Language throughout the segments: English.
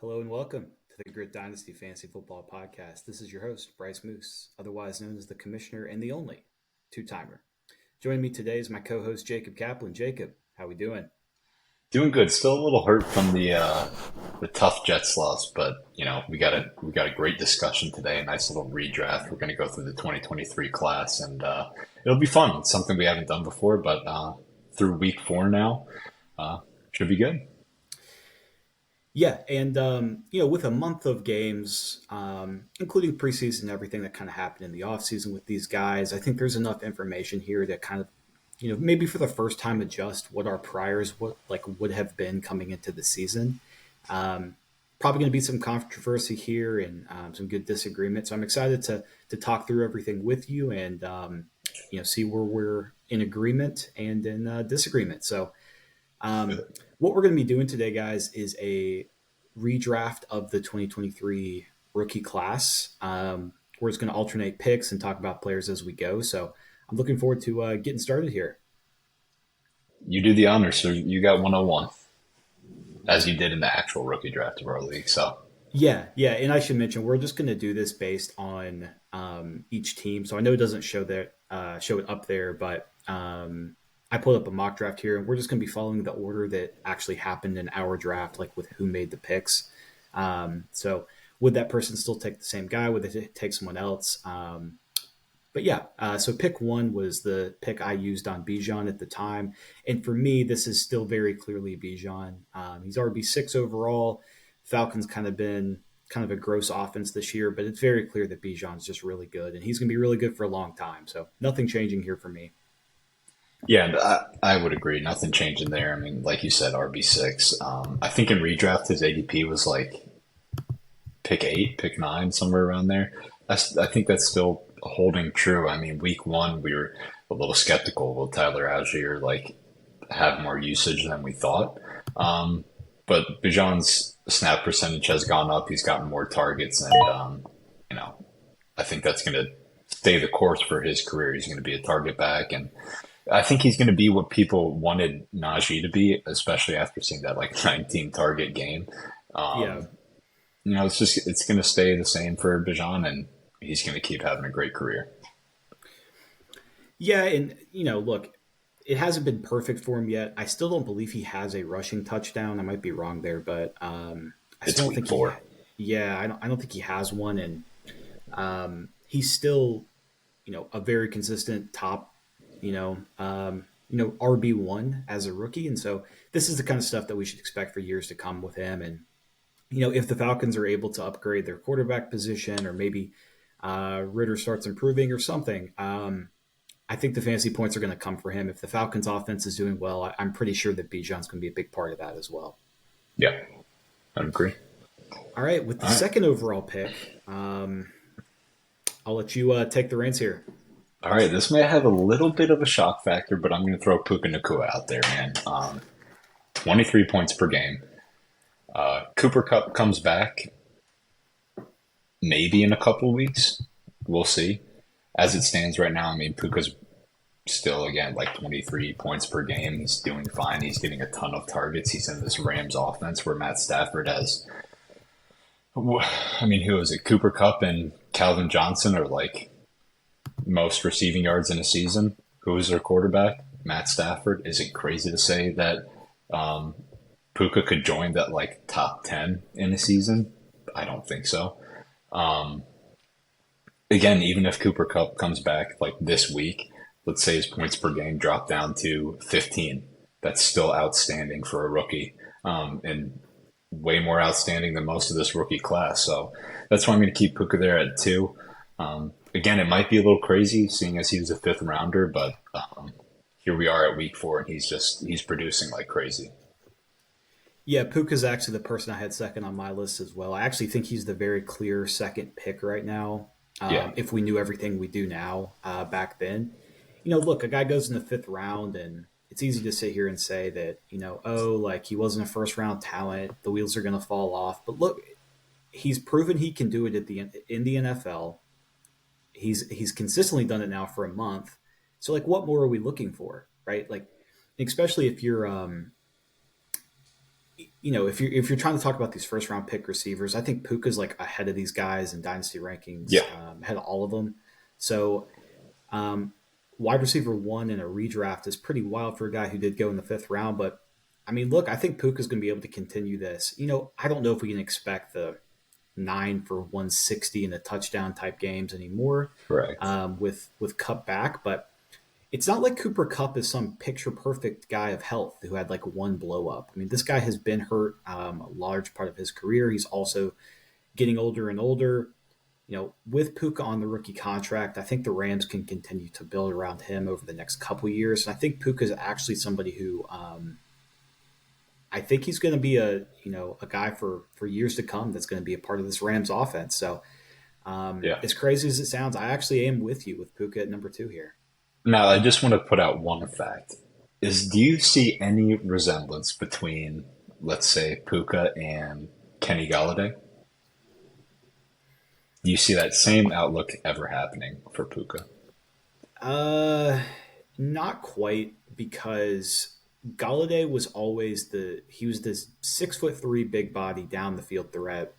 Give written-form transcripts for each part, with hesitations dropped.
Hello and welcome to the Grit Dynasty Fantasy Football Podcast. This is your host, Bryce Moose, otherwise known as the Commissioner and the only two-timer. Joining me today is my co-host, Jacob Kaplan. Jacob, how we doing? Doing good. Still a little hurt from the tough Jets loss, but we got a great discussion today. A nice little redraft. We're going to go through the 2023 class, and it'll be fun. It's something we haven't done before, but through week four now, should be good. Yeah, and with a month of games, including preseason and everything that kind of happened in the offseason with these guys, I think there's enough information here to kind of maybe for the first time adjust what our priors would have been coming into the season. Um, Probably going to be some controversy here and some good disagreement. So I'm excited to talk through everything with you and see where we're in agreement and in disagreement. So um, what we're going to be doing today, guys, is a redraft of the 2023 rookie class. We're just going to alternate picks and talk about players as we go. So I'm looking forward to getting started here. You do the honors, so you got 101, as you did in the actual rookie draft of our league. So Yeah, and I should mention we're just going to do this based on each team. So I know it doesn't show it up there, but I pulled up a mock draft here, and we're just going to be following the order that actually happened in our draft, like with who made the picks. So would that person still take the same guy? Would they take someone else? But yeah, so pick one was the pick I used on Bijan at the time, and for me, this is still very clearly Bijan. He's RB6 overall. Falcons kind of been kind of a gross offense this year, but it's very clear that Bijan's just really good, and he's going to be really good for a long time. So nothing changing here for me. yeah, and I would agree. Nothing changing there. I mean, like you said, RB6. I think in redraft his ADP was like pick eight, pick nine, somewhere around there. I think that's still holding true. I mean, week one, we were a little skeptical. Will Tyler Algier like have more usage than we thought? But Bijan's snap percentage has gone up. He's gotten more targets, and you know, I think that's going to stay the course for his career. He's going to be a target back, and I think he's going to be what people wanted Najee to be, especially after seeing that like 19 target game. Yeah, Um, it's going to stay the same for Bijan, and he's going to keep having a great career. yeah, and look, it hasn't been perfect for him yet. I still don't believe he has a rushing touchdown. I might be wrong there, but I It's still don't week think he. four. Yeah, I don't think he has one, and he's still a very consistent top, RB1 as a rookie, and so this is the kind of stuff that we should expect for years to come with him. And if the Falcons are able to upgrade their quarterback position, or maybe Ritter starts improving or something, I think the fantasy points are going to come for him. If the Falcons' offense is doing well, I'm pretty sure that Bijan's going to be a big part of that as well. Yeah, I agree. All right, with the All right. second overall pick, I'll let you take the reins here. All right. This may have a little bit of a shock factor, but I'm going to throw Puka Nakua out there, man. 23 points per game. Cooper Cup comes back maybe in a couple weeks. We'll see. As it stands right now, I mean, Puka's still, again, like 23 points per game. He's doing fine. He's getting a ton of targets. He's in this Rams offense where Matt Stafford has, I mean, who is it? Cooper Cup and Calvin Johnson are like most receiving yards in a season. Who is their quarterback? Matt Stafford. Is it crazy to say that um, Puka could join that like top 10 in a season? I don't think so. Um, Again, even if Cooper Cup comes back like this week, let's say his points per game drop down to 15. That's still outstanding for a rookie, and way more outstanding than most of this rookie class. So that's why I'm going to keep Puka there at two. Again, it might be a little crazy seeing as he was a fifth rounder, but here we are at week four, and he's producing like crazy. Yeah, Puka's actually the person I had second on my list as well. I actually think he's the very clear second pick right now. Yeah, If we knew everything we do now back then, look, a guy goes in the fifth round, and it's easy to sit here and say that, oh, like he wasn't a first round talent, the wheels are going to fall off. But look, he's proven he can do it in the NFL. He's consistently done it now for a month. So like, what more are we looking for, right? Like, especially if you're if you're trying to talk about these first round pick receivers, I think Puka's like ahead of these guys in dynasty Yeah, rankings, ahead of all of them. So um, wide receiver one in a redraft is pretty wild for a guy who did go in the fifth round. But I mean, look, I think Puka's going to be able to continue this. I don't know if we can expect the 9 for 160 and a touchdown type games anymore correct. with Cup back, but it's not like Cooper Cup is some picture perfect guy of health who had like one blow up. I mean, this guy has been hurt a large part of his career. He's also getting older and older. With Puka on the rookie contract, I think the Rams can continue to build around him over the next couple years. And I think Puka is actually somebody who I think he's going to be a guy for years to come that's going to be a part of this Rams offense. So Yeah. as crazy as it sounds, I actually am with you with Puka at number two here. Now, I just want to put out one fact: is do you see any resemblance between, let's say, Puka and Kenny Galladay? Do you see that same outlook ever happening for Puka? Uh, Not quite because Galladay was always he was this 6'3" big body down the field threat.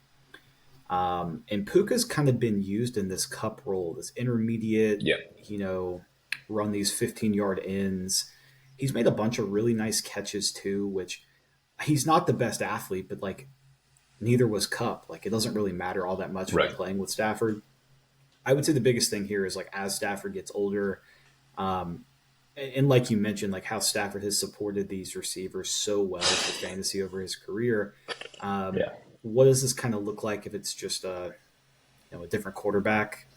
And Puka's kind of been used in this cup role, this intermediate, Yeah, you know, run these 15-yard ins. He's made a bunch of really nice catches too, which he's not the best athlete, but like neither was Cup. Like it doesn't really matter all that much when you're right. playing with Stafford. I would say the biggest thing here is like as Stafford gets older, um, and like you mentioned, like how Stafford has supported these receivers so well for fantasy over his career. Um, Yeah, what does this kind of look like if it's just a different quarterback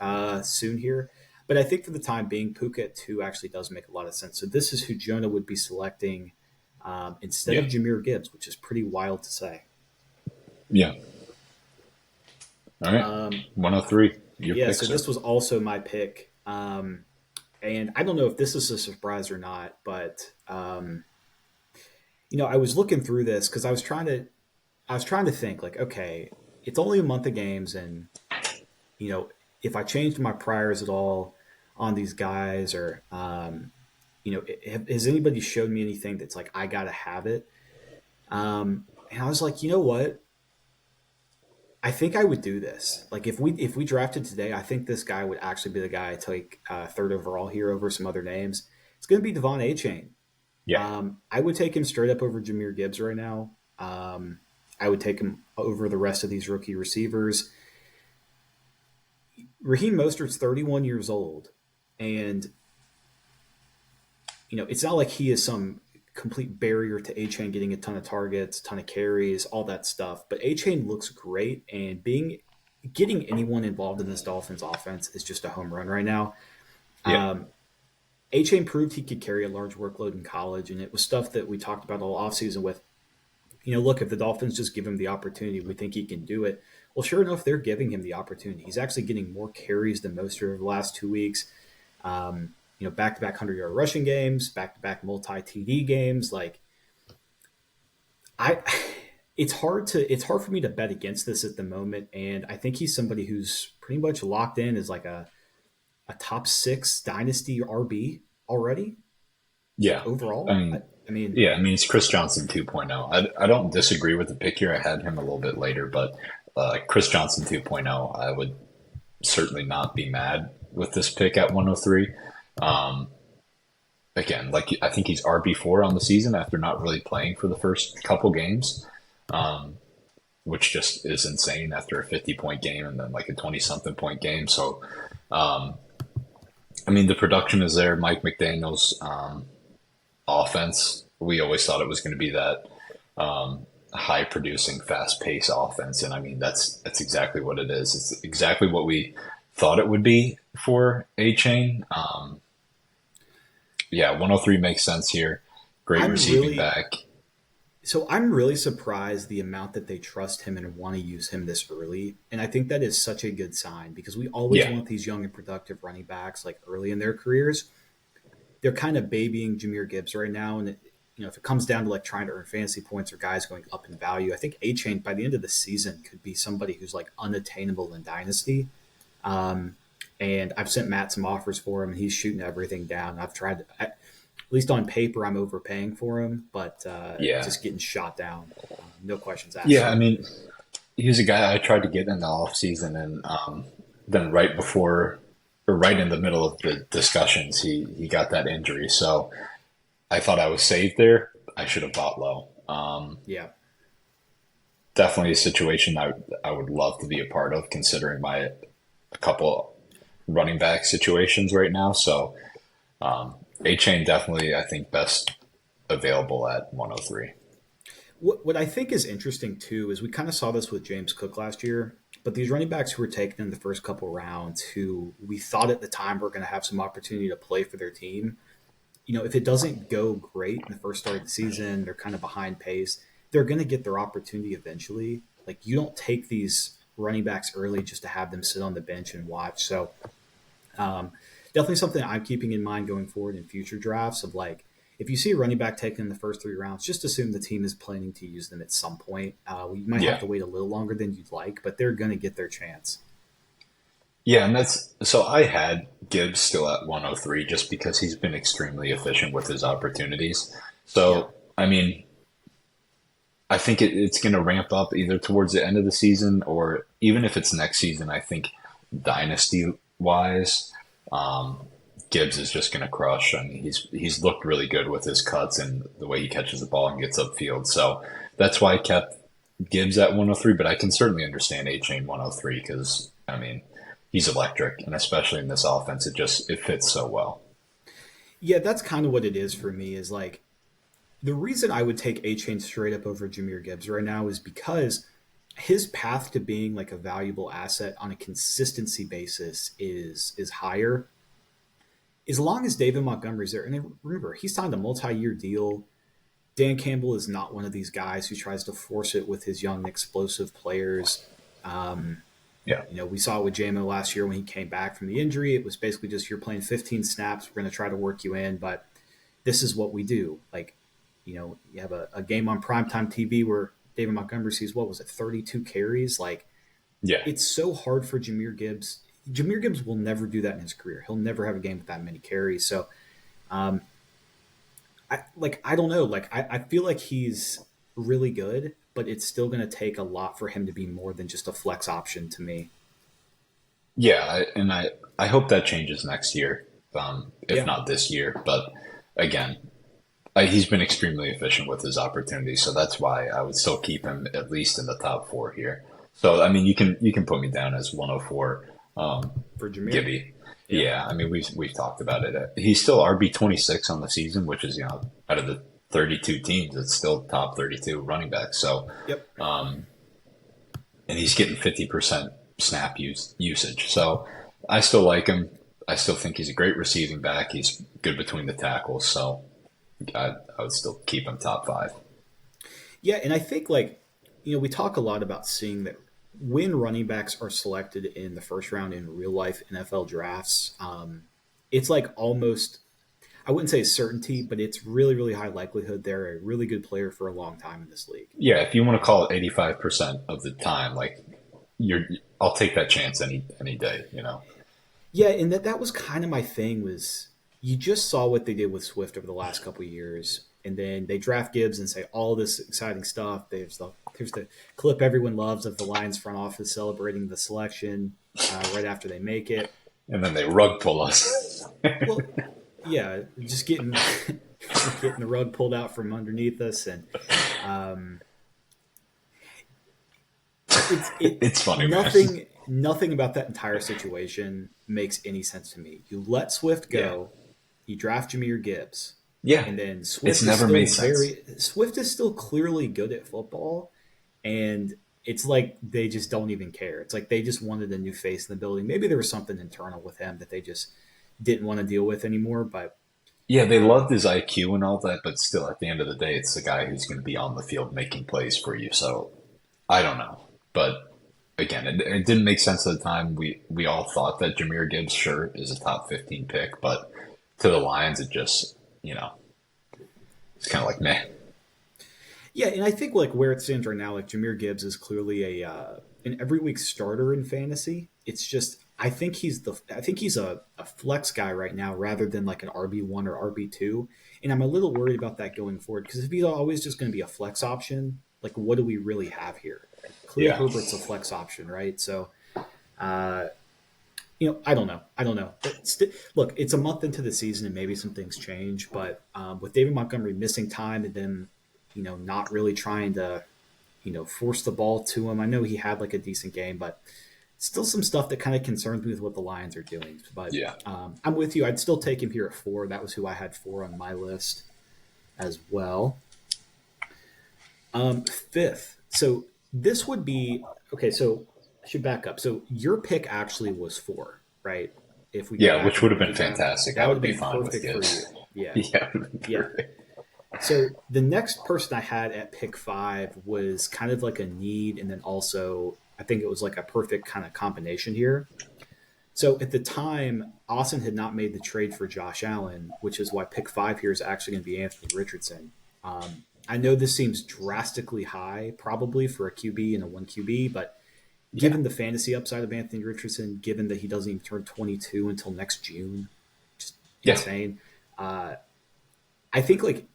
soon here? But I think for the time being, Puka at two actually does make a lot of sense. So this is who Jonah would be selecting instead of yeah, Jameer Gibbs, which is pretty wild to say. yeah. All right, Um, 103. Your yeah, pick, so sir. this was also my pick. And I don't know if this is a surprise or not, but I was looking through this because I was trying to think like, okay, it's only a month of games, and you know, if I changed my priors at all on these guys, or has anybody showed me anything that's like I gotta have it? And I was like, you know what? I think I would do this. Like if we drafted today, I think this guy would actually be the guy I take third overall here over some other names. It's going to be Devon A. Chain. Yeah, I would take him straight up over Jameer Gibbs right now. I would take him over the rest of these rookie receivers. Raheem Mostert's 31 years old, and it's not like he is some complete barrier to A Chain getting a ton of targets, ton of carries, all that stuff. But A Chain looks great, and being getting anyone involved in this Dolphins offense is just a home run right now. yeah, Um, A Chain proved he could carry a large workload in college, and it was stuff that we talked about all offseason with. Look, if the Dolphins just give him the opportunity, we think he can do it. Well, sure enough, they're giving him the opportunity. He's actually getting more carries than most over the last 2 weeks. Back to back 100-yard rushing games, back to back multi TD games. Like I, it's hard for me to bet against this at the moment, and I think he's somebody who's pretty much locked in as like a top six dynasty RB already. yeah. Like I overall, I, mean, I mean, yeah, I mean, it's Chris Johnson 2.0. I don't disagree with the pick here. I had him a little bit later, but Chris Johnson 2.0, I would certainly not be mad with this pick at 103. Um, Again, like I think he's RB4 on the season after not really playing for the first couple games, um, which just is insane after a 50-point game and then like a 20 something point game. So, um, I mean, the production is there. Mike McDaniel's offense, we always thought it was going to be that high producing, fast paced offense. And I mean, that's exactly what it is. It's exactly what we thought it would be for A Chain. Yeah, 103 makes sense here. Great I'm receiving really back. I'm really surprised the amount that they trust him and want to use him this early. And I think that is such a good sign because we always Yeah, want these young and productive running backs like early in their careers. They're kind of babying Jameer Gibbs right now, and if it comes down to like trying to earn fantasy points or guys going up in value, I think A Chain by the end of the season could be somebody who's like unattainable in dynasty. Um, and I've sent Matt some offers for him, and he's shooting everything down. I've tried, at least on paper, I'm overpaying for him, but yeah. just getting shot down. no questions asked. Yeah, I So mean, he was a guy I tried to get in the off season, and then right before or right in the middle of the discussions, he got that injury. So I thought I was saved there. I should have bought low. yeah, Definitely a situation I would love to be a part of, considering my a couple running back situations right now. So A Chain definitely, I think, best available at 103. what I think is interesting too is we kind of saw this with James Cook last year. But these running backs who were taken in the first couple rounds, who we thought at the time were going to have some opportunity to play for their team, if it doesn't go great in the first start of the season, they're kind of behind pace. They're going to get their opportunity eventually. Like you don't take these running backs early just to have them sit on the bench and watch. So definitely something I'm keeping in mind going forward in future drafts. Of like, if you see a running back taken in the first 3 rounds, just assume the team is planning to use them at some point. You might have Yeah. to wait a little longer than you'd like, but they're going to get their chance. Yeah, and that's so I had Gibbs still at 103 just because he's been extremely efficient with his opportunities. Yeah. So, I mean, I think it's going to ramp up either towards the end of the season or even if it's next season. I think dynasty wise, um, Gibbs is just going to crush. I mean, he's looked really good with his cuts and the way he catches the ball and gets upfield. So that's why I kept Gibbs at 103. But I can certainly understand A Chain 103 because I mean he's electric, and especially in this offense, it fits so well. Yeah, that's kind of what it is for me is like the reason I would take A Chain straight up over Jameer Gibbs right now is because his path to being like a valuable asset on a consistency basis is higher as long as David Montgomery's there. And then remember, he signed a multi-year deal. Dan Campbell is not one of these guys who tries to force it with his young explosive players. Um, Yeah, we saw it with JMO last year when he came back from the injury. It was basically just you're playing 15 snaps. We're going to try to work you in, but this is what we do. Like, you have a game on primetime TV where David Montgomery sees, what was it, 32 carries? Like, yeah, it's so hard for Jameer Gibbs. Jameer Gibbs will never do that in his career. He'll never have a game with that many carries. So, um, I don't know. Like, I feel like he's really good, but it's still going to take a lot for him to be more than just a flex option to me. yeah. I hope that changes next year, if Yeah. not this year. But again, he's been extremely efficient with his opportunities, so that's why I would still keep him at least in the top four here. So I mean, you can put me down as 104, For Jameer. Gibby. Yeah. Yeah, I mean we've talked about it. He's still RB 26 on the season, which is out of the 32 teams, it's still top 32 running back. So Yep. and he's getting 50% usage. So I still like him. I still think he's a great receiving back. He's good between the tackles. So I would still keep him top five. Yeah, and I think like we talk a lot about seeing that when running backs are selected in the first round in real life NFL drafts, it's like almost I wouldn't say certainty, but it's really really high likelihood they're a really good player for a long time in this league. Yeah, if you want to call it 85% of the time, like I'll take that chance any day. Yeah, and that was kind of my thing was you just saw what they did with Swift over the last couple of years, and then they draft Gibbs and say all this exciting stuff. There's the clip everyone loves of the Lions front office celebrating the selection right after they make it. And then they rug pull us. Well, yeah, just getting the rug pulled out from underneath us, and um, it It's funny, man. nothing about that entire situation makes any sense to me. You let Swift Yeah. go, you draft Jameer Gibbs, Yeah. and then It's never made sense. Swift is still clearly good at football, and it's like they just don't even care. It's like they just wanted a new face in the building. Maybe there was something internal with him that they just didn't want to deal with anymore. But Yeah, they loved um, his IQ and all that, but still, at the end of the day, it's the guy who's going to be on the field making plays for you. So I don't know. But again, it didn't make sense at the time. We all thought that Jameer Gibbs, sure, is a top 15 pick, but to the Lions, it just, it's kind of like, meh. yeah, and I think like where it stands right now, like Jameer Gibbs is clearly a an every week starter in fantasy. It's just I think he's a flex guy right now rather than like an RB1 or RB2. And I'm a little worried about that going forward because if he's always just going to be a flex option, like what do we really have here? Khalil Yeah. Herbert's a flex option, right? So, uh, I don't know. I don't know. Look, it's a month into the season, and maybe some things change. But with David Montgomery missing time and then, not really trying to, force the ball to him. I know he had like a decent game, but still some stuff that kind of concerns me with what the Lions are doing. But Yeah. I'm with you. I'd still take him here at 4. That was who I had 4 on my list as well. Fifth. So this would be okay. So I should back up. So your pick actually was 4, right? If we go Yeah, back which and would have look at the been draft, fantastic. that I would would have be been fine with perfect for his. you. Yeah, Yeah, it would have been yeah. perfect. So the next person I had at pick 5 was kind of like a need, and then also I think it was like a perfect kind of combination here. So at the time, Austin had not made the trade for Josh Allen, which is why pick 5 here is actually going to be Anthony Richardson. I know this seems drastically high, probably for a QB and a 1 QB, but Yeah. given the fantasy upside of Anthony Richardson, given that he doesn't even turn 22 until next June, just Yeah. insane. Uh, I think like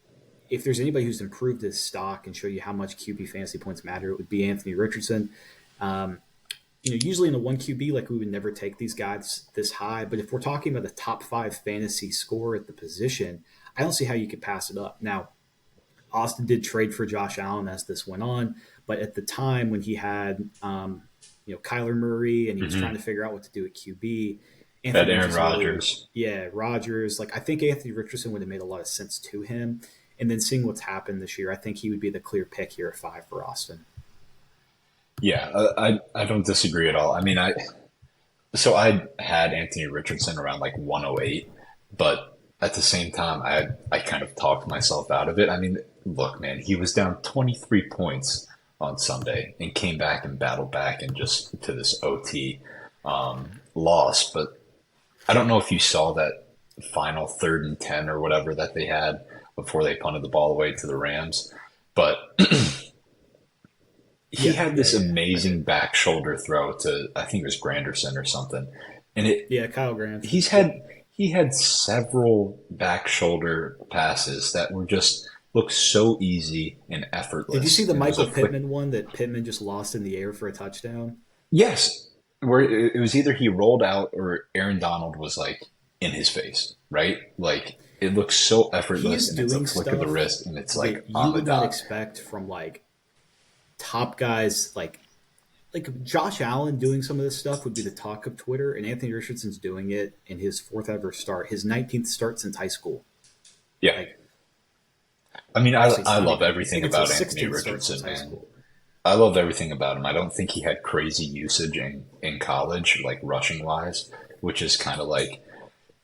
if there's anybody who's improved his stock and show you how much QB fantasy points matter, it would be Anthony Richardson. Um, usually in a 1 QB, like we would never take these guys this high, but if we're talking about the top 5 fantasy score at the position, I don't see how you could pass it up. Now, Austin did trade for Josh Allen as this went on, but at the time when he had Kyler Murray and he was trying Hmm. to figure out what to do at QB, That Anthony Aaron Richardson really, Rodgers. yeah, Rodgers. Like I think Anthony Richardson would have made a lot of sense to him. And then seeing what's happened this year, I think he would be the clear pick here at 5 for Austin. Yeah, I don't disagree at all. I mean, I had Anthony Richardson around like 108, but at the same time, I kind of talked myself out of it. I mean, look, man, he was down 23 points on Sunday and came back and battled back and just to this OT loss. But I don't know if you saw that final 3rd and 10 or whatever that they had before they punted the ball away to the Rams. But he Yeah, had yeah, this yeah. I amazing did. back shoulder throw to I think it was Granderson or something, and Yeah, Kyle Granson. he's Yep. had he had several back shoulder passes that were just look so easy and Did you see effortless, the and it was Michael a quick Pittman one that Pittman just lost in the air for a touchdown? yes, where it was either he rolled out or Aaron Donald was like in his face, right? Like it looks so He effortless, is and it's a doing flick of the stuff wrist, and it's like that you on the would not dot. expect from like top guys like Josh Allen doing some of this stuff would be the talk of Twitter, and Anthony Richardson's doing it in his 4th ever start, his 19th start since high school. Yeah, Like I mean, actually, it's I not love even. I everything think it's his about Anthony 16th start since Richardson, high man. school. I love everything about him. I don't think he had crazy usage in college, like rushing wise, which is kind of like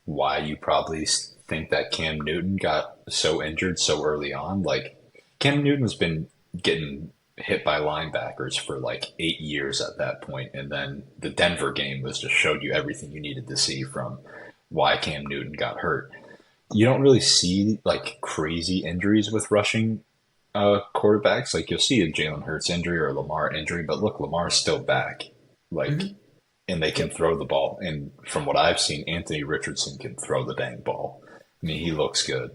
why you probably think that Cam Newton got so injured so early on. Like Cam Newton's been getting hit by linebackers for like 8 years at that point, and then the Denver game was just showed you everything you needed to see from why Cam Newton got hurt. You don't really see like crazy injuries with rushing quarterbacks. Like you'll see a Jalen Hurts injury or a Lamar injury, but look, Lamar's still back. Like, Mm-hmm. and they can Yep. throw the ball. And from what I've seen, Anthony Richardson can throw the dang ball. I mean, he looks good.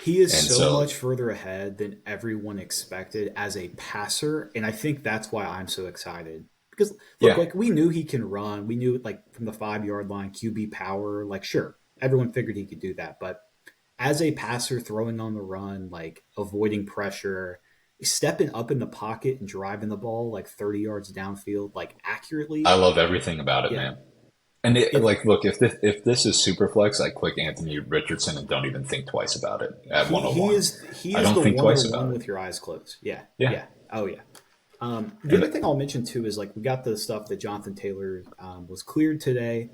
He is And so so, much further ahead than everyone expected as a passer, and I think that's why I'm so excited. Because look, yeah, like we knew he can run, we knew like from the 5 yard line, QB power. Like sure, everyone figured he could do that, but as a passer, throwing on the run, like avoiding pressure, stepping up in the pocket and driving the ball like 30 yards downfield, like I accurately. love everything about it, Yeah, man. And it like, look, if this is super flex, I click Anthony Richardson and don't even think twice about it at he he 101. is he I is don't the think twice about 101 it. with your eyes closed. Yeah, Yeah. yeah, oh yeah. The And other thing I'll mention too is like we got the stuff that Jonathan Taylor was cleared today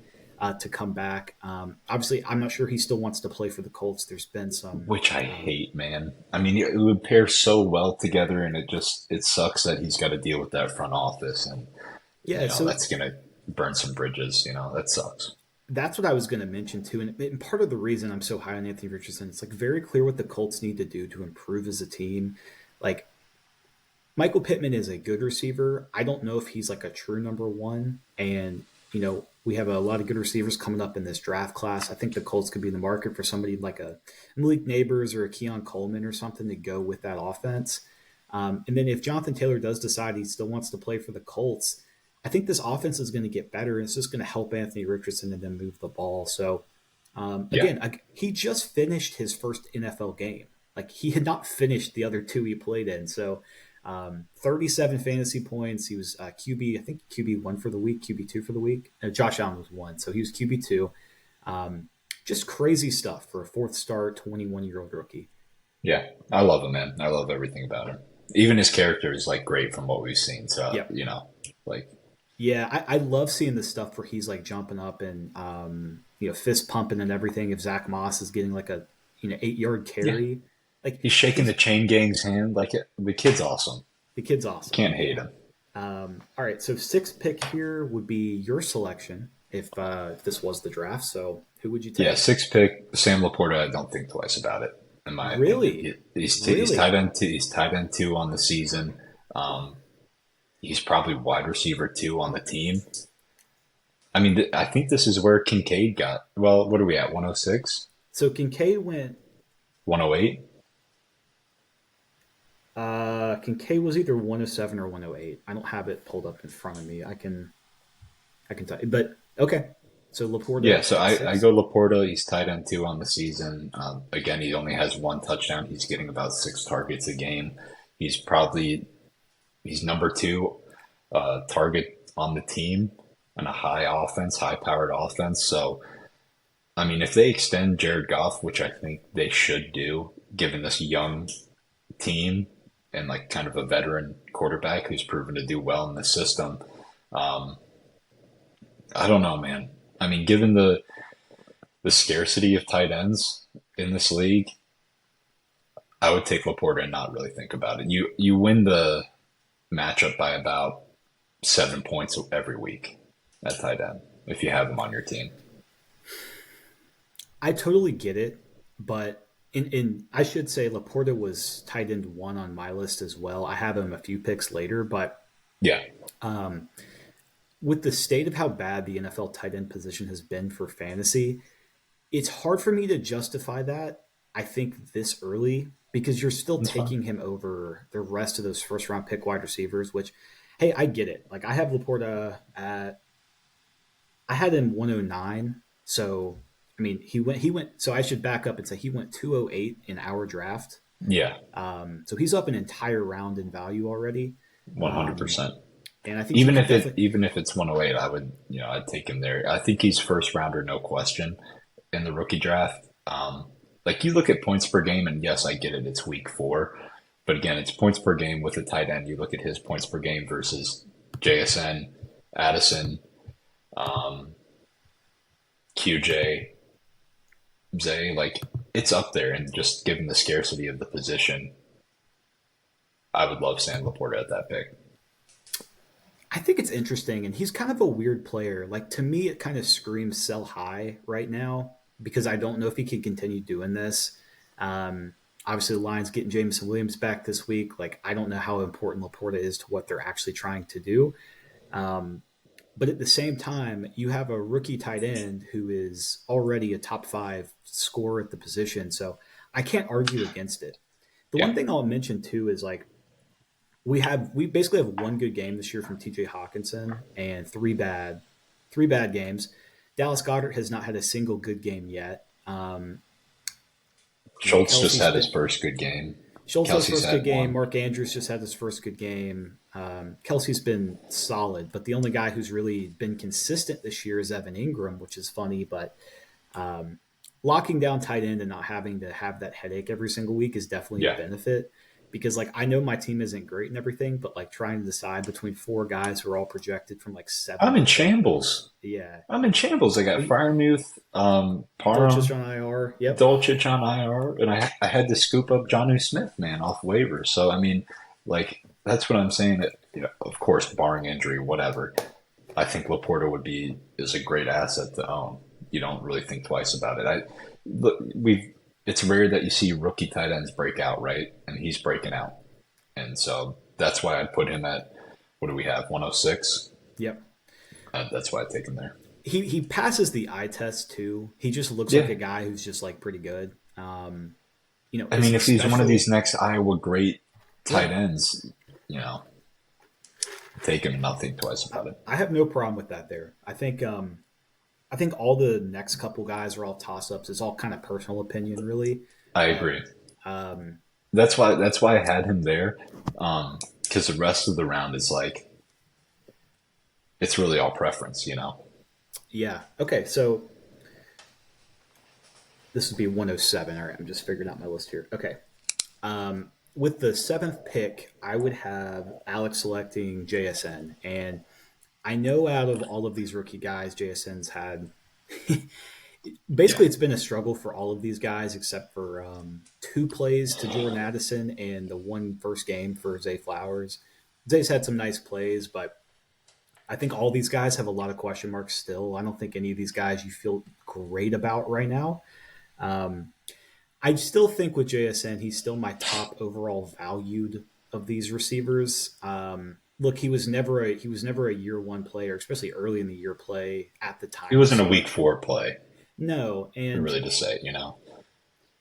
to come back. Obviously, I'm not sure he still wants to play for the Colts. There's been some, which I hate, man. I mean, it would pair so well together, and it sucks that he's got to deal with that front office, and yeah. So that's gonna burn some bridges. That sucks. that's what I was going to mention too, and part of the reason I'm so high on Anthony Richardson, it's like very clear what the Colts need to do to improve as a team. Like Michael Pittman is a good receiver. I don't know if he's like a true number one. And, we have a lot of good receivers coming up in this draft class. I think the Colts could be in the market for somebody like a Malik Neighbors or a Keon Coleman or something to go with that offense. And then if Jonathan Taylor does decide he still wants to play for the Colts, I think this offense is going to get better. And it's just going to help Anthony Richardson and then move the ball. So Yeah. again, he just finished his first NFL game. Like he had not finished the other two he played in. So 37 fantasy points. He was QB, I think QB1 for the week, QB2 for the week. Josh Allen was one, so he was QB2. Just crazy stuff for a fourth star, 21-year-old rookie. Yeah. I love him, man. I love everything about him. Even his character is like great from what we've seen. So, Yep. like, Yeah, I love seeing the stuff where he's like jumping up and fist pumping and everything. If Zach Moss is getting like a 8-yard yeah, carry, like he's shaking the chain gang's hand. Like, the kid's awesome. the kid's awesome. Can't hate him. All right, so sixth pick here would be your selection if this was the draft. So who would you Yeah, take? sixth pick, Sam Laporta. I don't think twice about it. In my opinion, Really, he's really. tight end two. He's tight end two on the season. Um, he's probably wide receiver two on the team. I mean, I think this is where Kincaid got. Well, what are we at? 106, So Kincaid went. 108. Kincaid was either 107 or 108. I don't have it pulled up in front of me. I can tell you, but okay. So Yeah, Laporta so at I six. go Laporta. He's tight end two on the season. Again, he only has one touchdown. He's getting about six targets a game. He's probably he's number two target on the team on a high powered offense. So, I mean, if they extend Jared Goff, which I think they should do, given this young team and like kind of a veteran quarterback who's proven to do well in the system, um, I don't know, man. I mean, given the scarcity of tight ends in this league, I would take Laporta and not really think about it. You win the matchup by about 7 points every week at tight end if you have him on your team. I totally get it, but in I should say Laporta was tight end one on my list as well. I have him a few picks later, but Yeah, with the state of how bad the NFL tight end position has been for fantasy, it's hard for me to justify that. I think this early because you're still that's fine. taking him over the rest of those first round pick wide receivers. Which, hey, I get it. Like I have Laporta at I had him 109. So I mean he went. So I should back up and say he went 208 in our draft. Yeah, So he's up an entire round in value already. Um, 100%. and I think he could definitely. Even if it's 108, I would I'd take him there. I think he's first rounder, no question, in the rookie draft. Like you look at points per game, and yes, I get it. It's week four, but again, it's points per game with a tight end. You look at his points per game versus JSN, Addison, um, QJ, Zay. Like it's up there, and just given the scarcity of the position, I would love Sam Laporta at that pick. I think it's interesting, and he's kind of a weird player. Like to me, it kind of screams sell high right now because I don't know if he can continue doing this. Um, Obviously, the Lions getting Jameson Williams back this week. Like I don't know how important Laporta is to what they're actually trying to do. Um, but at the same time, you have a rookie tight end who is already a top five scorer at the position. So I can't argue against it. The Yeah, one thing I'll mention too is like we basically have one good game this year from TJ Hawkinson and three bad games. Dallas Goddard has not had a single good game yet. Schultz just Kelsey's had his been first good game. Schultz had his Kelsey's first good had game. one. Mark Andrews just had his first good game. Kelsey's been solid, but the only guy who's really been consistent this year is Evan Ingram, which is funny. But locking down tight end and not having to have that headache every single week is definitely a Yeah, benefit because like I know my team isn't great and everything, but like trying to decide between four guys who are all projected from like I'm seventh in to tenth, shambles. yeah, I'm in shambles. I got we Firemuth, Dolchich Parham, on IR, yep. Dolchich on IR, and I had to scoop up Johnu Smith, man, off waivers. So I mean, like that's what I'm saying. That of course, barring injury, whatever, I think Laporta is a great asset to own. You don't really think twice about it. Look, we've it's rare that you see rookie tight ends break out, right? And he's breaking out, and so that's why I'd put him at what do we have 106. Yep. That's why I take him there. He passes the eye test too. He just looks like Yeah, a guy who's just like pretty good. I His mean, if he's one of special these next Iowa great Yeah, tight ends, you know, take him nothing twice about it. I have no problem with that. There, I think all the next couple guys are all toss ups. It's all kind of personal opinion, really. I But agree. um, That's why I had him there. Because the rest of the round is like it's really all preference, you know. yeah, okay. So this would be 107. All right, I'm just figuring out my list here. Okay. With the seventh pick, I would have Alex selecting JSN. And I know out of all of these rookie guys, JSN's had Yeah, basically it's been a struggle for all of these guys except for two plays to Jordan Addison and the one first game for Zay Flowers. Zay's had some nice plays, but I think all these guys have a lot of question marks still. I don't think any of these guys you feel great about right now. Um, I still think with JSN, he's still my top overall valued of these receivers. Look, he was never a year one player, especially early in the year play at the he time of wasn't a week selection. four play, No, and really, to say, you know.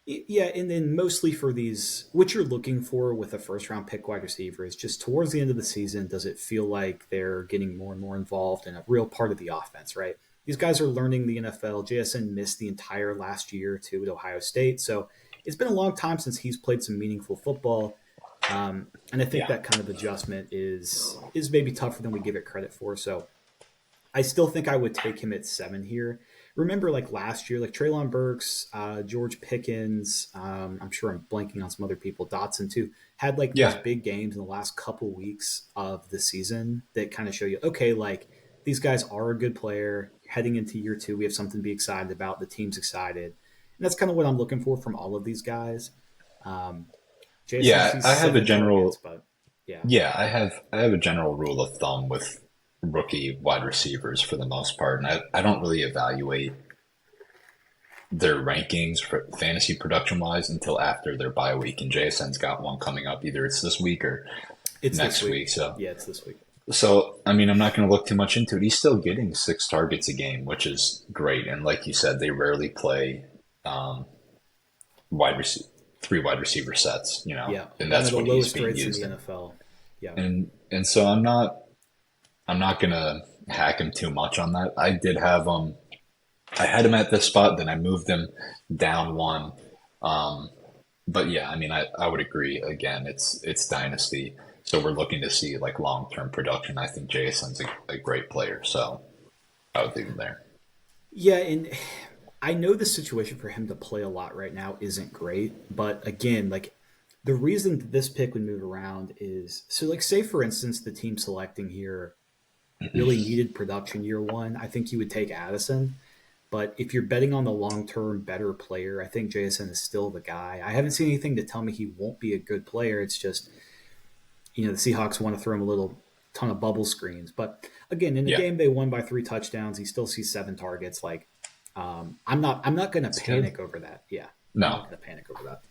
yeah, and then mostly for these, what you're looking for with a first round pick wide receiver is just towards the end of the season, does it feel like they're getting more and more involved in a real part of the offense, right? These guys are learning the NFL. JSN missed the entire last year too at Ohio State. So it's been a long time since he's played some meaningful football. And I think Yeah, that kind of adjustment is maybe tougher than we give it credit for. So I still think I would take him at 7 here. Remember, like last year, like Traylon Burks, George Pickens. I'm sure I'm blanking on some other people. Dotson too had like these yeah, big games in the last couple weeks of the season that kind of show you, okay, like these guys are a good player. Heading into year two, we have something to be excited about. The team's excited, and that's kind of what I'm looking for from all of these guys. Um, Jason yeah. sees I have a 7 targets, general. but yeah, Yeah, I have a general rule of thumb with rookie wide receivers for the most part, and I don't really evaluate their rankings for fantasy production wise until after their bye week. And JSN's got one coming up. Either it's this week or it's this next week. week. So, Yeah, it's this week. I mean, I'm not going to look too much into it. He's still getting 6 targets a game, which is great. And like you said, they rarely play um, wide receiver, 3 wide receiver sets, you know, Yeah, and one of that's the what he's lowest being rates in used the in. NFL. Yeah. And so I'm not gonna hack him too much on that. I had him at this spot, then I moved him down one. Um, but yeah, I mean, I would agree. Again, it's dynasty, so we're looking to see like long term production. I think Jason's a great player, so I would leave him there. Yeah, and I know the situation for him to play a lot right now isn't great, but again, like the reason that this pick would move around is so like say for instance the team selecting here really needed production year one, I think you would take Addison. But if you're betting on the long term better player, I think Jason is still the guy. I haven't seen anything to tell me he won't be a good player. It's just the Seahawks want to throw him a little ton of bubble screens. But again, in the Yeah, game they won by 3 touchdowns. He still sees 7 targets. Like I'm not going to it's good. panic over that. Yeah, I'm not No, going to panic over that.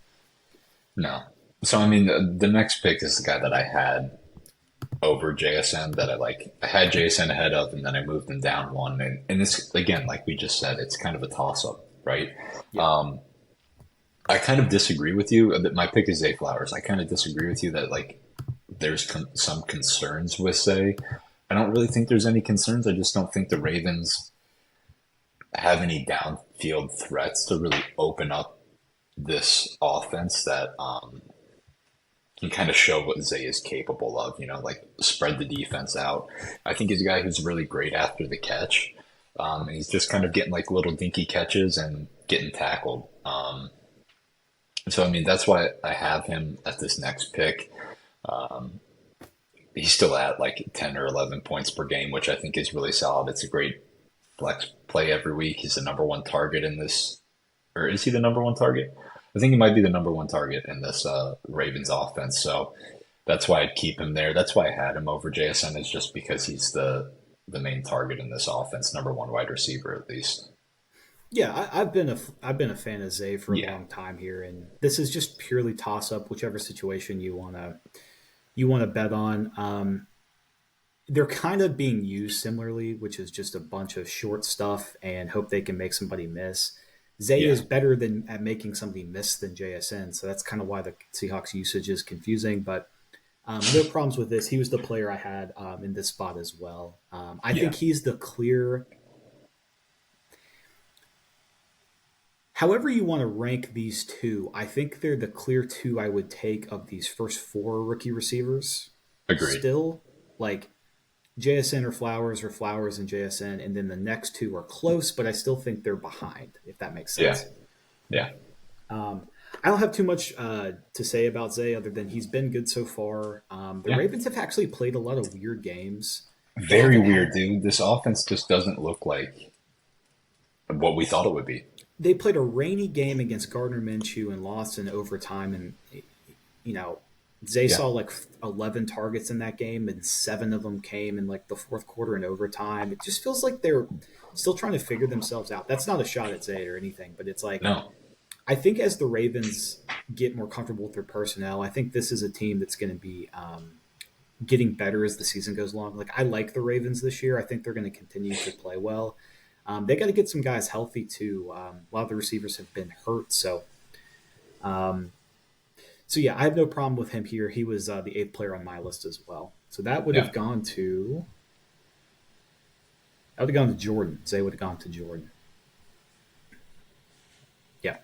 no. So I mean, the next pick is the guy that I had over JSN that I had JSN ahead of, and then I moved him down one. And this, again, like we just said, it's kind of a toss up, right? Yeah, Um, I kind of disagree with you that my pick is Zay Flowers. I kind of disagree with you that like there's some concerns with Zay. I don't really think there's any concerns. I just don't think the Ravens have any downfield threats to really open up this offense that can kind of show what Zay is capable of, you know, like spread the defense out. I think he's a guy who's really great after the catch. And he's just kind of getting like little dinky catches and getting tackled. So, I mean, that's why I have him at this next pick. He's still at like 10 or 11 points per game, which I think is really solid. It's a great flex play every week. He's the number one target in this, or is he the number one target? I think he might be the number one target in this Ravens offense. So that's why I'd keep him there. That's why I had him over JSN is just because he's the main target in this offense, number one wide receiver at least. yeah. I've been a fan of Zay for a Yeah, long time here, and this is just purely toss up. Whichever situation you want to bet on. They're kind of being used similarly, which is just a bunch of short stuff and hope they can make somebody miss. Zay yeah, is better than at making somebody miss than JSN, so that's kind of why the Seahawks usage is confusing. But No problems with this. He was the player I had in this spot as well. I Yeah, think he's the clear. However, you want to rank these two, I think they're the clear two I would take of these first four rookie receivers. agreed. Still, like JSN or Flowers and JSN, and then the next two are close, but I still think they're behind, if that makes Yeah, sense. yeah. I don't have too much to say about Zay other than he's been good so far. The Yeah. Ravens have actually played a lot of weird games. They Very haven't weird, had. dude. This offense just doesn't look like what we thought it would be. They played a rainy game against Gardner Minshew and lost in overtime, and you know Zay Yeah. saw like 11 targets in that game, and seven of them came in like the fourth quarter and overtime. It just feels like they're still trying to figure themselves out. That's not a shot at Zay or anything, but it's like No. I think as the Ravens get more comfortable with their personnel, I think this is a team that's going to be getting better as the season goes along. Like I like the Ravens this year. I think they're going to continue to play well. They got to get some guys healthy too. A lot of the receivers have been hurt, so yeah, I have no problem with him here. He was the eighth player on my list as well. So Yeah. that would have gone to Jordan. Zay would have gone to Jordan. Yeah.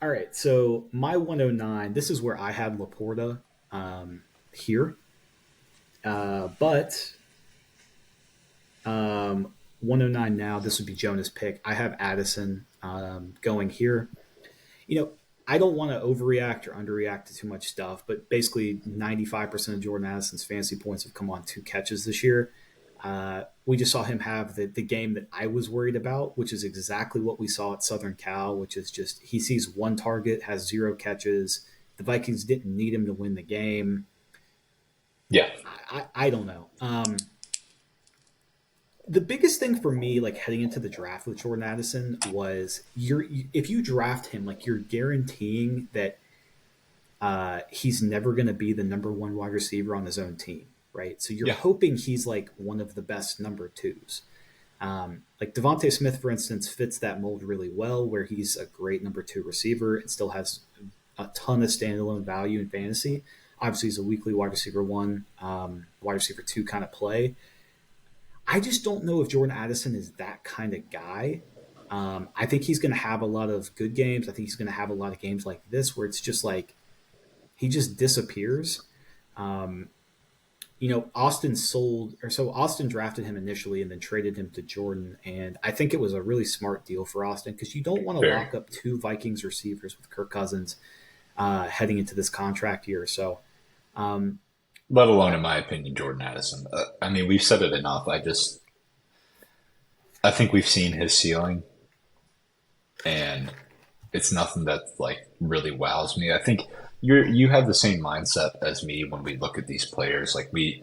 All right. So my 109. This is where I had Laporta here, but 109 now. This would be Jonah's pick. I have Addison going here. You know, I don't want to overreact or underreact to too much stuff, but basically 95% of Jordan Addison's fantasy points have come on two catches this year. We just saw him have the game that I was worried about, which is exactly what we saw at Southern Cal, which is just he sees one target, has zero catches. The Vikings didn't need him to win the game. Yeah. I don't know. The biggest thing for me, like heading into the draft with Jordan Addison, was if you draft him, like you're guaranteeing that he's never going to be the number one wide receiver on his own team, right? So you're Yeah. hoping he's like one of the best number twos. Like Devontae Smith, for instance, fits that mold really well, where he's a great number two receiver and still has a ton of standalone value in fantasy. Obviously, he's a weekly wide receiver one, wide receiver two kind of play. I just don't know if Jordan Addison is that kind of guy. I think he's going to have a lot of good games. I think he's going to have a lot of games like this where it's just like he just disappears. Um, Austin drafted him initially and then traded him to Jordan, and I think it was a really smart deal for Austin because you don't want to Very. lock up two Vikings receivers with Kirk Cousins heading into this contract year. So um, Let alone, I, in my opinion, Jordan Addison. I mean, we've said it enough. I think we've seen his ceiling, and it's nothing that like really wows me. I think you have the same mindset as me when we look at these players. Like we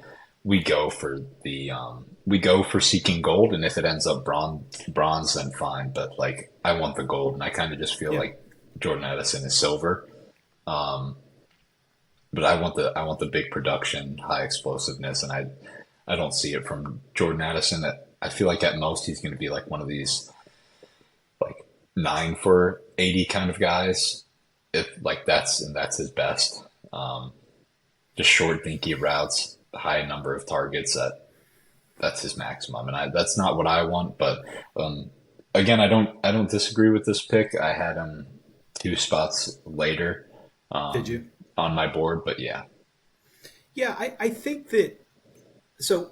go for we go for seeking gold, and if it ends up bronze, then fine. But like I want the gold, and I kind of just feel yeah, like Jordan Addison is silver. But I want the big production, high explosiveness, and I don't see it from Jordan Addison. I feel like at most he's going to be like one of these like 9 for 80 kind of guys. If like that's his best. Just short, dinky routes, high number of targets. That's his maximum, and that's not what I want. But again, I don't disagree with this pick. I had him 2 spots later did um, you? on my board, but yeah, Yeah, I think that so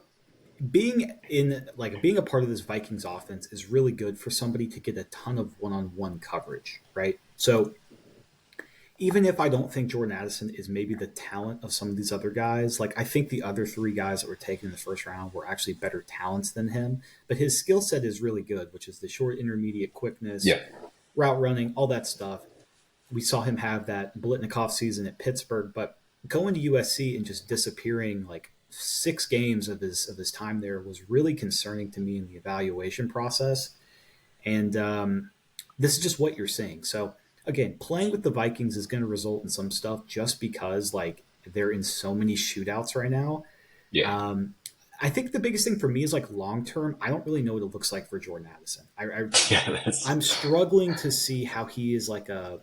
being a part of this Vikings offense is really good for somebody to get a ton of one-on-one coverage, right? So even if I don't think Jordan Addison is maybe the talent of some of these other guys, like I think the other three guys that were taken in the first round were actually better talents than him, but his skill set is really good, which is the short intermediate quickness, yeah, route running, all that stuff. We saw him have that Blitnikoff season at Pittsburgh, but going to USC and just disappearing like 6 games of his time there was really concerning to me in the evaluation process. And this is just what you're seeing. So again, playing with the Vikings is going to result in some stuff just because like they're in so many shootouts right now. yeah, Um, I think the biggest thing for me is like long term. I don't really know what it looks like for Jordan Addison. yeah. That's I'm struggling to see how he is like a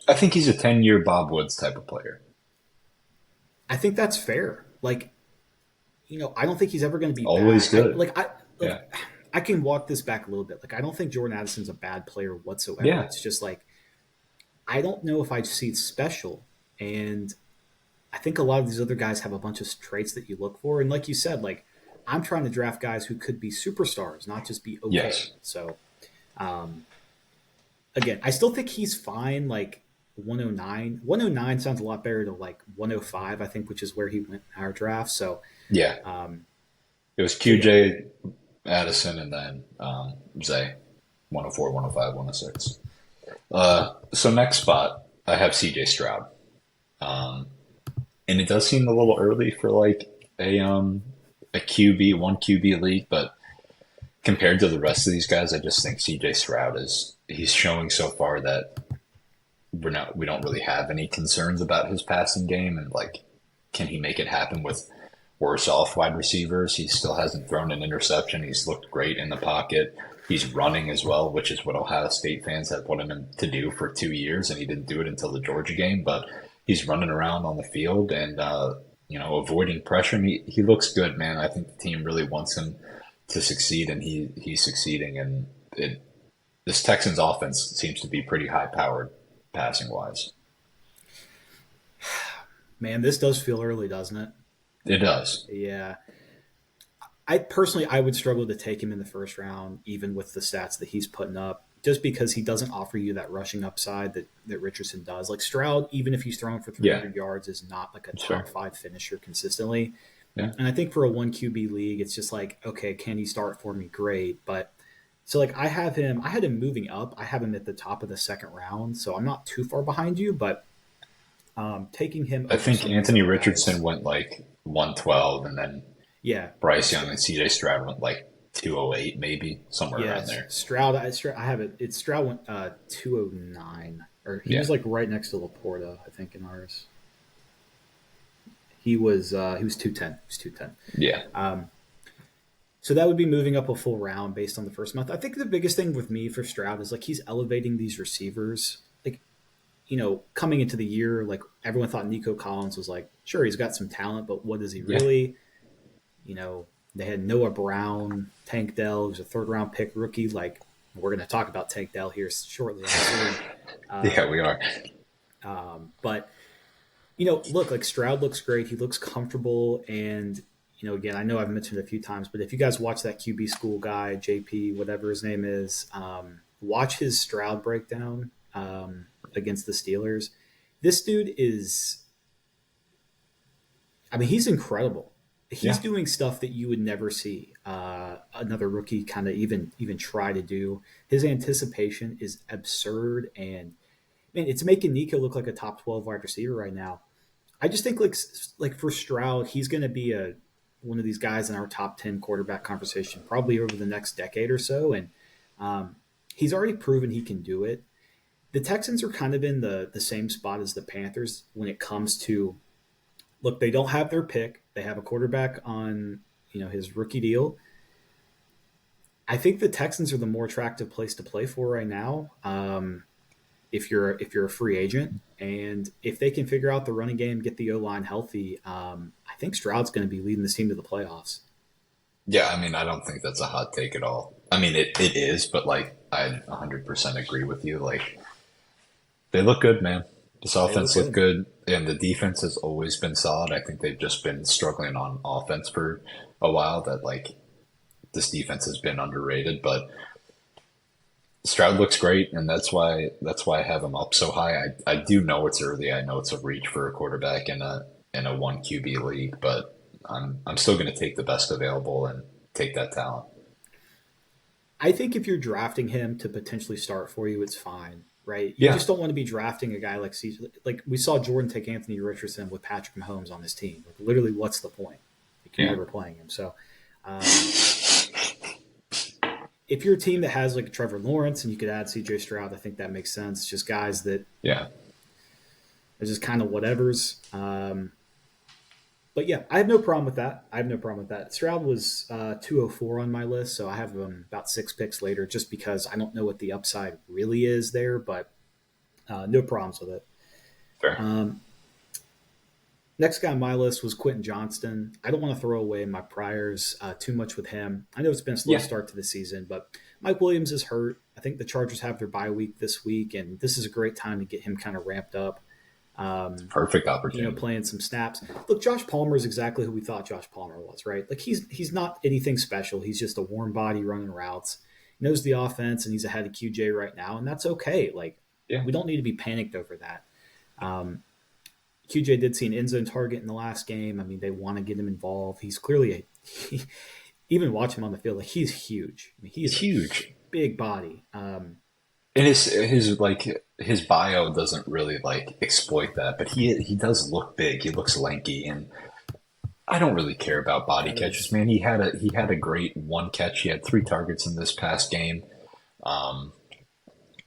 I think he's a 10-year Bob Woods type of player. I think that's fair. Like, I don't think he's ever going to be Always bad. I good. like I Yeah. like I can walk this back a little bit. Like, I don't think Jordan Addison's a bad player whatsoever. Yeah. It's just like I don't know if I see it special, and I think a lot of these other guys have a bunch of traits that you look for. And like you said, like I'm trying to draft guys who could be superstars, not just be okay. Yes. So um, again, I still think he's fine. Like 109, 109 sounds a lot better to like 105, I think, which is where he went in our draft. Yeah. Um, It was so yeah, QJ, Addison, and then Zay. 104, 105, 106. So next spot, I have CJ Stroud. Um, and it does seem a little early for like a QB, one QB league, but compared to the rest of these guys, I just think CJ Stroud he's showing so far that we don't really have any concerns about his passing game and like can he make it happen with worse off wide receivers? He still hasn't thrown an interception. He's looked great in the pocket. He's running as well, which is what Ohio State fans have wanted him to do for 2 years, and he didn't do it until the Georgia game. But he's running around on the field and avoiding pressure. And he looks good, man. I think the team really wants him to succeed, and he's succeeding. And this Texans offense seems to be pretty high powered passing wise. man, this does feel early, doesn't it? It does. Yeah. I would struggle to take him in the first round, even with the stats that he's putting up, just because he doesn't offer you that rushing upside that Richardson does. Like Stroud, even if he's throwing for Yeah, 300 yards, is not like a that's top fair. five finisher consistently. Yeah. And I think for a one QB league, it's just like, okay, can he start for me? Great. But so like I had him moving up. I have him at the top of the second round. So I'm not too far behind you, but taking him I over think some of these Anthony other Richardson guys. went like 112, and then Yeah. Bryce Young and CJ Stroud went like 208, maybe somewhere Yeah, around there. I have it. It's Stroud went 209, or he Yeah. was like right next to Laporta, I think, in ours. He was 210. He was 210. Yeah. So that would be moving up a full round based on the first month. I think the biggest thing with me for Stroud is like he's elevating these receivers. Like coming into the year, like everyone thought Nico Collins was like, sure, he's got some talent, but what is he Yeah. really? You know, they had Noah Brown, Tank Dell, who's a third round pick rookie. Like we're going to talk about Tank Dell here shortly, I'm sure. Yeah, we Um, are. but look, like Stroud looks great. He looks comfortable, and again, I know I've mentioned it a few times, but if you guys watch that QB school guy, JP, whatever his name is, watch his Stroud breakdown against the Steelers. This dude is, I mean, he's incredible. He's Yeah. doing stuff that you would never see another rookie kind of even try to do. His anticipation is absurd, and man, it's making Nico look like a top 12 wide receiver right now. I just think like for Stroud, he's going to be a one of these guys in our top 10 quarterback conversation probably over the next decade or so, and um, he's already proven he can do it. The Texans are kind of in the same spot as the Panthers when it comes to look. They don't have their pick. They have a quarterback on his rookie deal. I think the Texans are the more attractive place to play for right now. If you're a free agent, and if they can figure out the running game, get the O line healthy, I think Stroud's going to be leading this team to the playoffs. Yeah, I mean, I don't think that's a hot take at all. I mean, it is, but like, I 100% agree with you. Like, they look good, man. This They look offense looked good. good, and the defense has always been solid. I think they've just been struggling on offense for a while. That like this defense has been underrated, but Stroud looks great, and that's why I have him up so high. I do know it's early. I know it's a reach for a quarterback in a one QB league, but I'm still going to take the best available and take that talent. I think if you're drafting him to potentially start for you, it's fine, right? You Yeah, just don't want to be drafting a guy like like we saw Jordan take Anthony Richardson with Patrick Mahomes on his team. Like literally, what's the point? Like you're yeah, never playing him. So um, if you're a team that has like Trevor Lawrence and you could add CJ Stroud, I think that makes sense. Just guys that yeah, are just kind of whatevers. But yeah, I have no problem with that. I have no problem with that. Stroud was 204 on my list, so I have him about 6 picks later just because I don't know what the upside really is there. But No problems with it. Fair. Um, Next guy on my list was Quentin Johnston. I don't want to throw away my priors too much with him. I know it's been a slow Yeah. start to the season, but Mike Williams is hurt. I think the Chargers have their bye week this week, and this is a great time to get him kind of ramped up. Perfect opportunity. Playing some snaps. Look, Josh Palmer is exactly who we thought Josh Palmer was, right? Like he's not anything special. He's just a warm body running routes. He knows the offense, and he's ahead of QJ right now, and that's okay. Like Yeah. we don't need to be panicked over that. Um, QJ did see an end zone target in the last game. I mean, they want to get him involved. He's clearly even watch him on the field, like he's huge. I mean, he is He's a huge. big body. And his bio doesn't really like exploit that, but he does look big. He looks lanky, and I don't really care about body That catches, is, man. He had a great one catch. He had 3 targets in this past game. Um,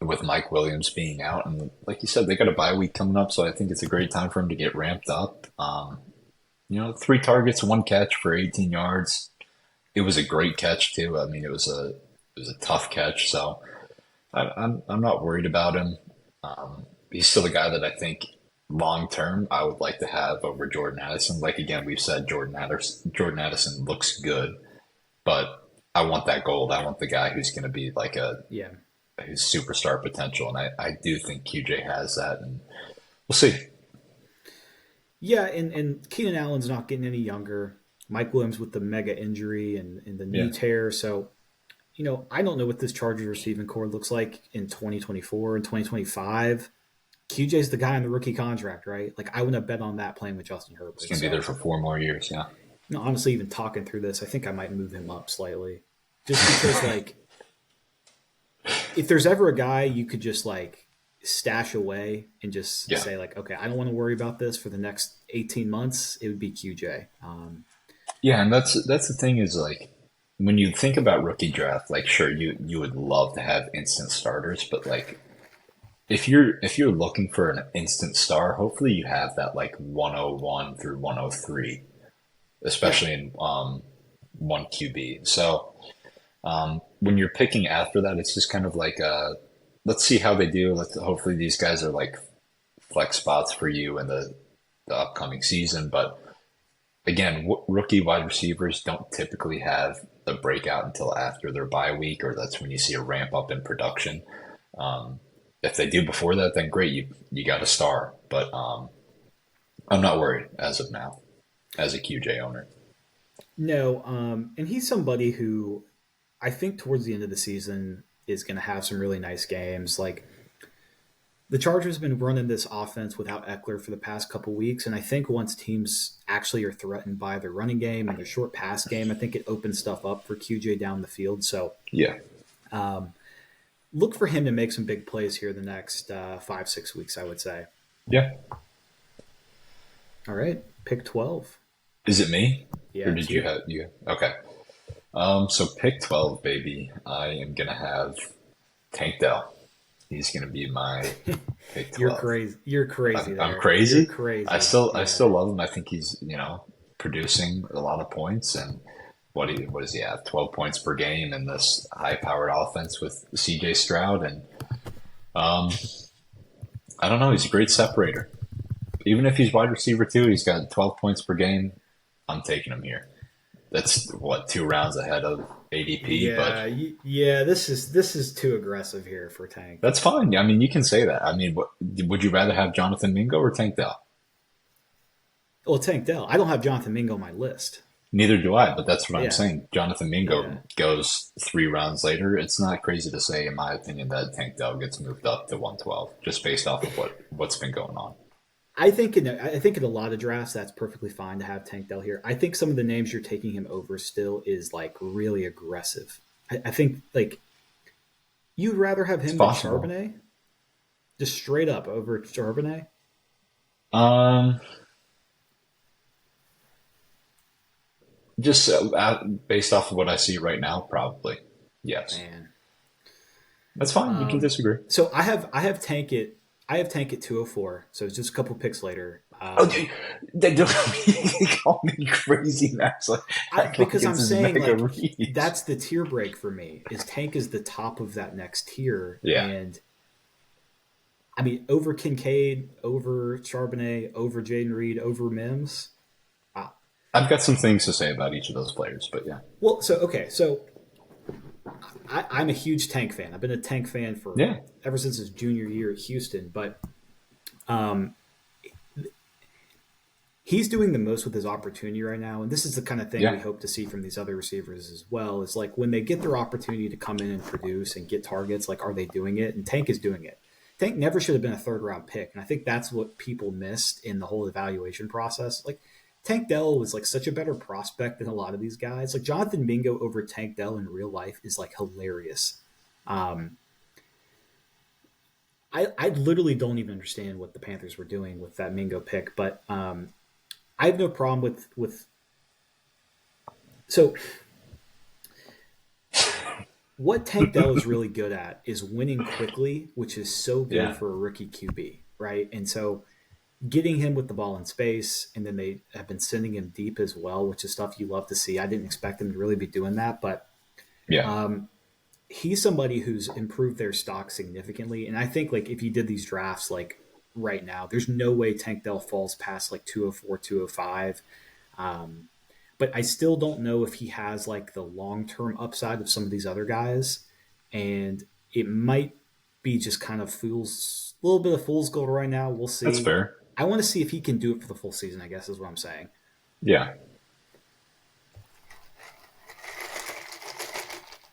with Mike Williams being out, and like you said, they got a bye week coming up, so I think it's a great time for him to get ramped up. 3 targets, one catch for 18 yards. It was a great catch too. I mean, it was a tough catch, so I'm not worried about him. He's still a guy that I think long term I would like to have over Jordan Addison. Like again, we've said Jordan Addison looks good, but I want that gold. I want the guy who's going to be like yeah. his superstar potential, and I do think QJ has that, and we'll see. Yeah, and Keenan Allen's not getting any younger. Mike Williams with the mega injury and the knee Yeah, tear. So, I don't know what this Chargers receiving core looks like in 2024 and 2025. QJ's the guy on the rookie contract, right? Like, I wouldn't have bet on that playing with Justin he's Herbert. going to be there So, for 4 more years. Yeah, honestly, even talking through this, I think I might move him up slightly. Just because, like, if there's ever a guy you could just, like, stash away and just yeah, say, like, okay, I don't want to worry about this for the next 18 months, it would be QJ. yeah. And that's the thing is like when you think about rookie draft, like sure you would love to have instant starters, but like if you're looking for an instant star, hopefully you have that like 101 through 103, Yeah. especially in one QB. So when you're picking after that, it's just kind of like let's see how they do. Let's hopefully these guys are like flex spots for you in the upcoming season. But again, rookie wide receivers don't typically have the breakout until after their bye week, or that's when you see a ramp up in production. Um, if they do before that, then great, you got a star. But I'm not worried as of now, as a QJ owner. No, and he's somebody who I think towards the end of the season is going to have some really nice games. Like the Chargers have been running this offense without Eckler for the past couple weeks, and I think once teams actually are threatened by their running game and their short pass game, I think it opens stuff up for QJ down the field. So Yeah, look for him to make some big plays here the next 5-6 weeks, I would say. yeah. All right, pick 12. Is it me, Yeah, or it's did you you. have you? Okay. So pick 12, baby. I am gonna have Tank Dell. He's gonna be my pick You're 12. crazy. You're crazy I'm there. You're crazy. I crazy. still I Yeah. still love him. I think he's producing a lot of points, and what does he have? 12 points per game in this high powered offense with CJ Stroud, and um, I don't know. He's a great separator. Even if he's wide receiver too, he's got 12 points per game. I'm taking him here. That's what 2 rounds ahead of ADP, but Yeah. This is too aggressive here for Tank. that's fine. I mean, you can say that. I mean, would you rather have Jonathan Mingo or Tank Dell? Well, Tank Dell. I don't have Jonathan Mingo on my list. Neither do I, but that's what I'm Yeah, saying. Jonathan yeah. Mingo goes 3 rounds later. It's not crazy to say, in my opinion, that Tank Dell gets moved up to 112 just based off of what's been going on. I think in a lot of drafts that's perfectly fine to have Tank Dell here. I think some of the names you're taking him over still is like really aggressive. I think like you'd rather have It's him than possible. Charbonnet, just straight up over Charbonnet. Um, just based off of what I see right now, probably yes. Man. That's fine. We can disagree. So I have Tank at 204. So it's just a couple picks later. Oh, dude, they don't they call me crazy, Max. Like, act like Because I'm it's his saying mega like reach. that's the tier break for me. Is Tank is the top of that next tier, Yeah, and I mean, over Kincaid, over Charbonnet, over Jaden Reed, over Mims. Wow. I've got some things to say about each of those players, but yeah. Well, so okay, so I'm a huge Tank fan. I've been a Tank fan for Yeah. ever since his junior year at Houston, but um, he's doing the most with his opportunity right now, and this is the kind of thing we Yeah. hope to see from these other receivers as well. Is like when they get their opportunity to come in and produce and get targets, like are they doing it? And Tank is doing it. Tank never should have been a third round pick, and I think that's what people missed in the whole evaluation process. Like Tank Dell was like such a better prospect than a lot of these guys. Like Jonathan Mingo over Tank Dell in real life is like hilarious. Um, I literally don't even understand what the Panthers were doing with that Mingo pick, but I have no problem with so what Tank Dell is really good at is winning quickly, which is so good Yeah. for a rookie QB, right? And so getting him with the ball in space, and then they have been sending him deep as well, which is stuff you love to see. I didn't expect them to really be doing that, but Yeah. um, he's somebody who's improved their stock significantly. And I think like if you did these drafts like right now, there's no way Tank Dell falls past like 204, 205. Um, but I still don't know if he has like the long term upside of some of these other guys. And it might be just kind of fool's a little bit of fool's gold right now. We'll That's see. fair. I want to see if he can do it for the full season, I guess is what I'm saying. Yeah.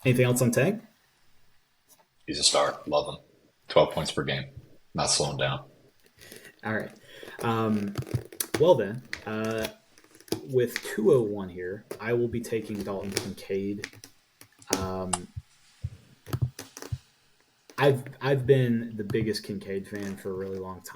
Anything else on Tank? He's a star. Love him. 12 points per game. Not slowing down. All right. Um, well, then, with 201 here, I will be taking Dalton Kincaid. Um, I've been the biggest Kincaid fan for a really long time.